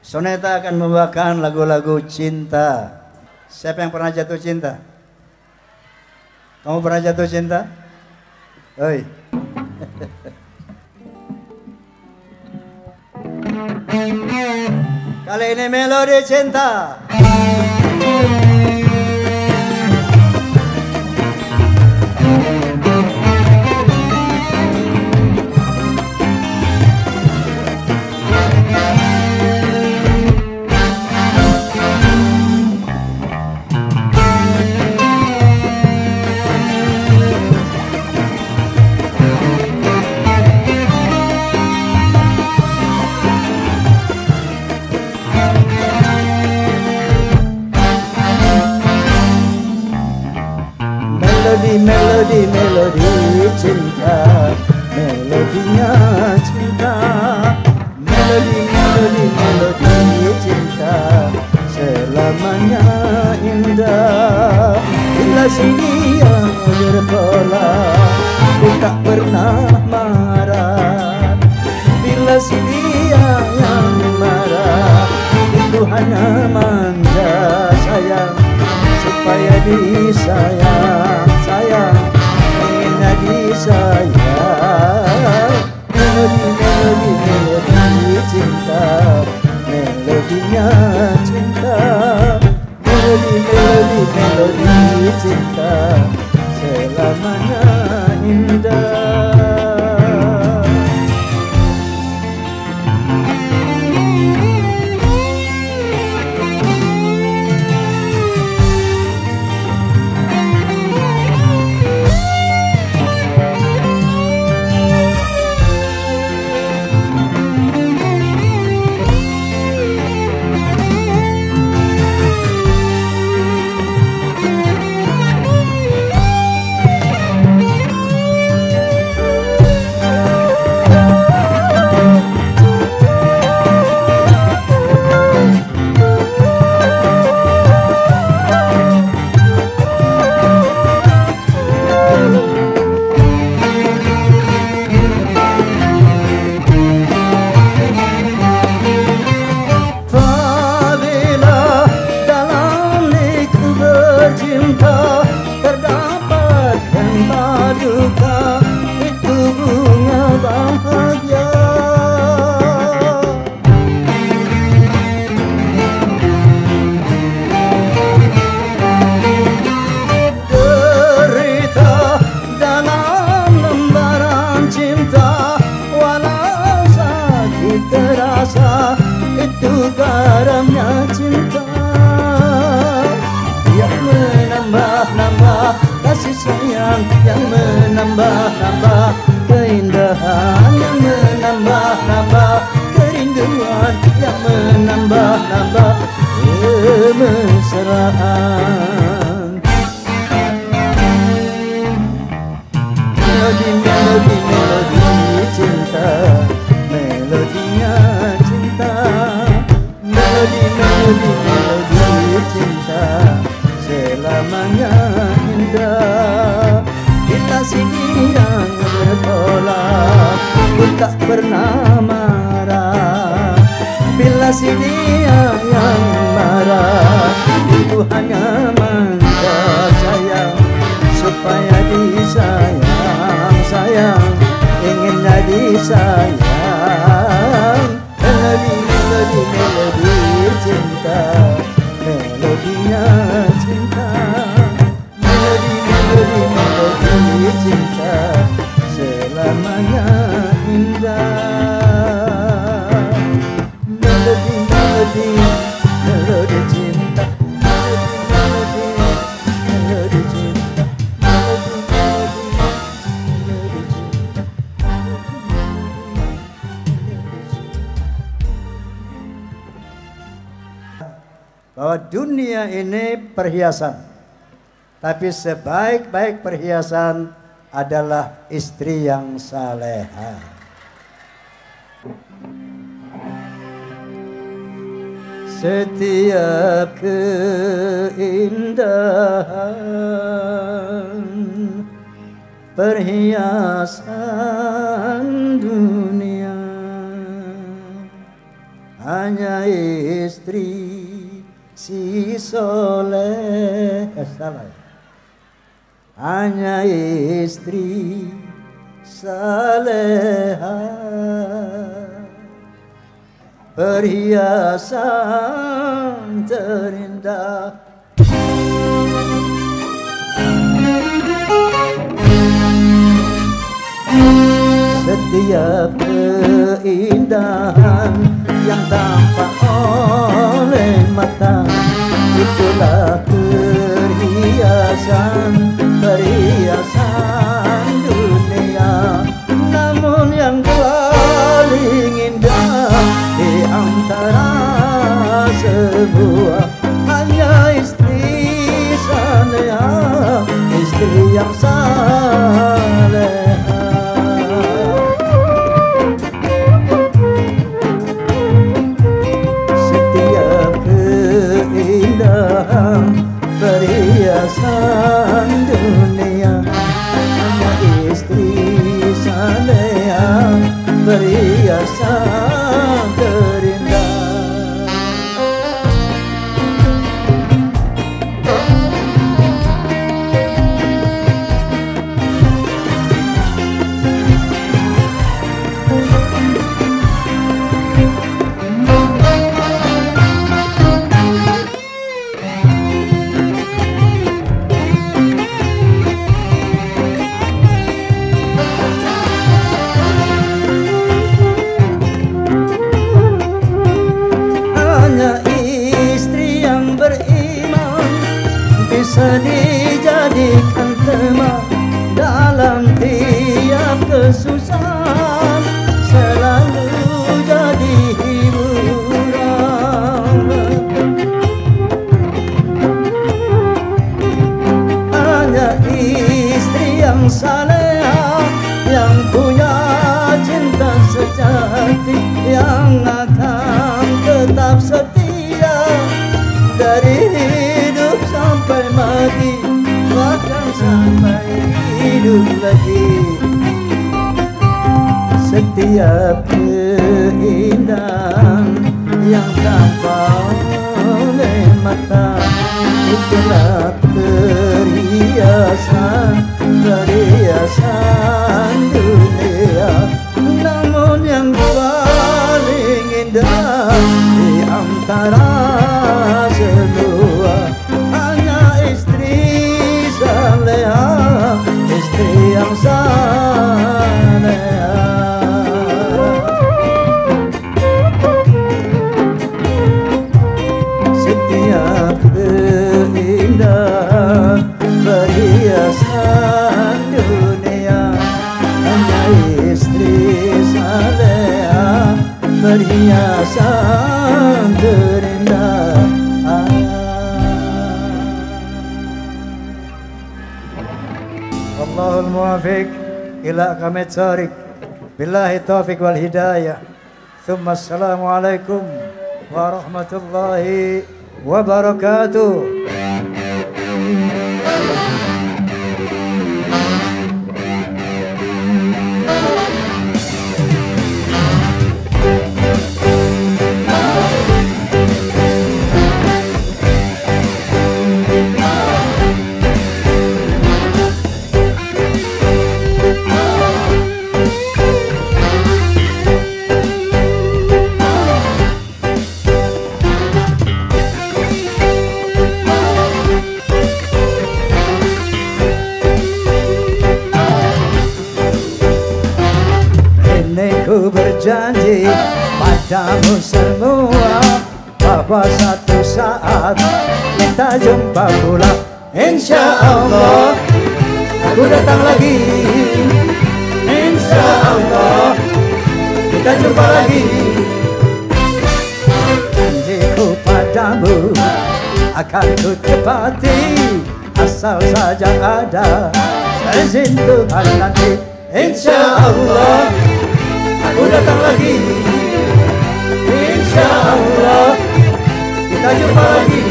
Soneta akan membawakan lagu-lagu cinta. Siapa yang pernah jatuh cinta? Kamu pernah jatuh cinta? Oi. Kali ini melodi cinta. Melodi cinta, melodinya cinta, melodi cinta, selamanya indah. Bila si dia bertolak, ku tak pernah marah. Bila si dia yang marah, itu hanya manja sayang, supaya disayang, sayang, ingin disayang. Melodi cinta, melodinya cinta, melodi cinta, selamanya indah. Itu garamnya cinta yang menambah-nambah kasih sayang, yang menambah-nambah keindahan, yang menambah-nambah kerinduan, yang menambah-nambah kemesraan. Melodi cinta, melodinya cinta, melodi cinta, selamanya indah. Bila si dia bertolak, ku tak pernah marah. Bila si dia yang marah, itu hanya manja sayang, supaya disayang, sayang, ingin disayang. Melodi cinta, melodinya cinta, melodi cinta, selamanya indah. Melodi cinta, melodi cinta, bahwa dunia ini perhiasan, tapi sebaik-baik perhiasan adalah istri yang salehah. Setiap keindahan perhiasan dunia hanya istri si soleh. Salah. Hanya istri saleha, perhiasan terindah. Setiap keindahan yang tampak oleh mata, itulah perhiasan, perhiasan dunia. Namun yang paling indah di antara semua hanya istri saleha, istri yang saleha. Perhiasan dunia hanya istri saleha, perhiasan terindah. Bisa dijadikan teman dalam tiap kesusahan, selalu jadi hiburan. Hanya istri yang saleha, yang punya cinta sejati, yang akan tetap setia dari hidup sampai mati, bahkan sampai hidup lagi. Setiap keindahan yang tampak oleh mata, itulah perhiasan, perhiasan dunia. Namun yang paling indah di antara semua hanya istri saleha, istri yang saleha. Setiap keindahan perhiasan dunia hanya istri saleha, perhiasan terindah. Wallahul muwafiq ila aqwamit thariq. Billahi taufiq wal hidayah. Thumma assalamualaikum warahmatullahi wabarakatuh. Ku berjanji padamu semua bahwa satu saat kita jumpa pula. Insya Allah aku datang lagi. Insya Allah kita jumpa lagi. Janjiku padamu akan ku tepati, asal saja ada izin Tuhan nanti. Insya Allah aku datang lagi. Insya Allah kita jumpa lagi.